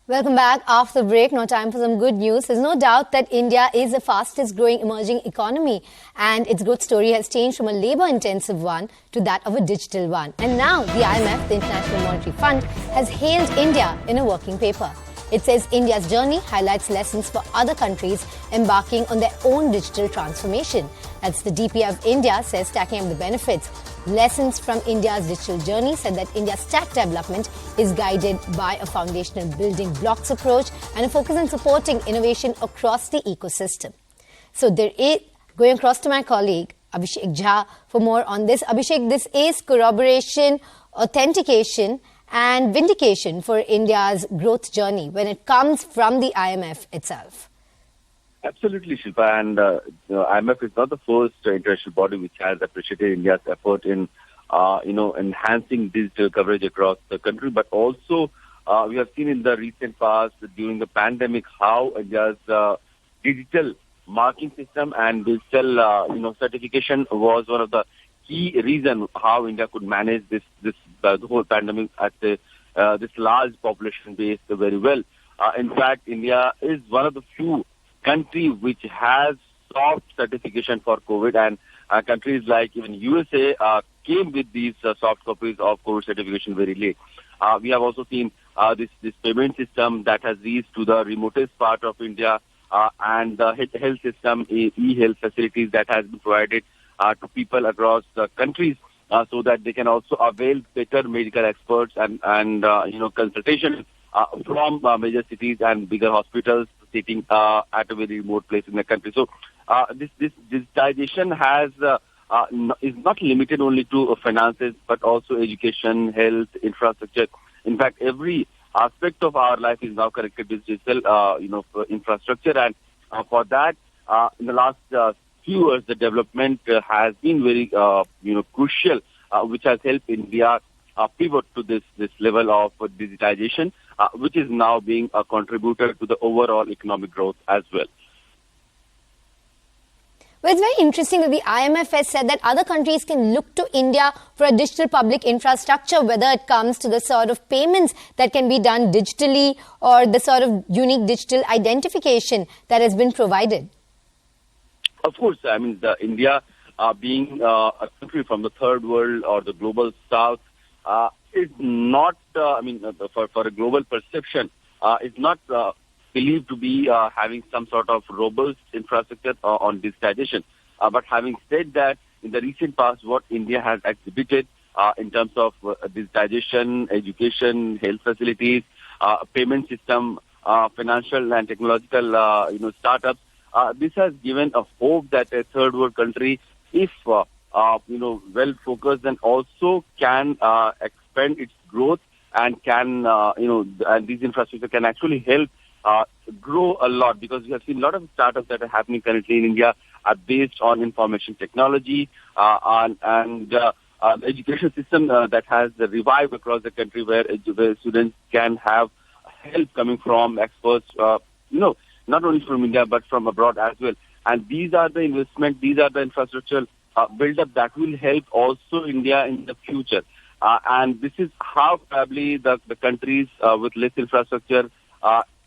Welcome back. After the break, now time for some good news. There's no doubt that India is the fastest growing emerging economy, and its growth story has changed from a labor-intensive one to that of a digital one. And now the IMF, the International Monetary Fund, has hailed India in a working paper. It says India's journey highlights lessons for other countries embarking on their own digital transformation. That's the DP of India says, stacking up the benefits. Lessons from India's digital journey said that India's stack development is guided by a foundational building blocks approach and a focus on supporting innovation across the ecosystem. So there is, going across to my colleague Abhishek Jha for more on this. Abhishek, this is corroboration, authentication and vindication for India's growth journey when it comes from the IMF itself. Absolutely, Shilpa. And IMF is not the first international body which has appreciated India's effort in, enhancing digital coverage across the country. But also, we have seen in the recent past during the pandemic how India's digital marking system and digital, certification was one of the key reason how India could manage the whole pandemic at this large population base very well. In fact, India is one of the few countries which has soft certification for COVID, and countries like even USA came with these soft copies of COVID certification very late. We have also seen this payment system that has reached to the remotest part of India, and the health system, e-health facilities that has been provided to people across the countries, so that they can also avail better medical experts and consultation from major cities and bigger hospitals sitting at a very remote place in the country. So this digitization is not limited only to finances, but also education, health, infrastructure. In fact, every aspect of our life is now connected with digital, infrastructure, and for that, in the last few years, the development has been very, crucial, which has helped India pivot to this level of digitization, which is now being a contributor to the overall economic growth as well. Well, it's very interesting that the IMF has said that other countries can look to India for a digital public infrastructure, whether it comes to the sort of payments that can be done digitally or the sort of unique digital identification that has been provided. Of course, I mean, India being a country from the third world or the global south is not, for a global perception, is not believed to be having some sort of robust infrastructure on digitization. But having said that, in the recent past, what India has exhibited in terms of digitization, education, health facilities, payment system, financial and technological, startups, this has given a hope that a third world country, if well focused, and also can expand its growth and can and these infrastructure can actually help grow a lot, because we have seen a lot of startups that are happening currently in India are based on information technology and the education system that has revived across the country, where students can have help coming from experts, not only from India but from abroad as well. And these are the investment, these are the infrastructure build-up that will help also India in the future. And this is how probably the countries with less infrastructure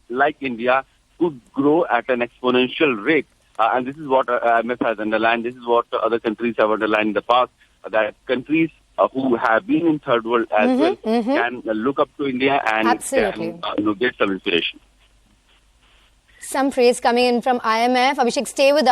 like India could grow at an exponential rate. And this is what IMF has underlined. This is what other countries have underlined in the past, that countries who have been in third world as well can look up to India and can, get some inspiration. Some praise coming in from IMF. Abhishek, stay with us.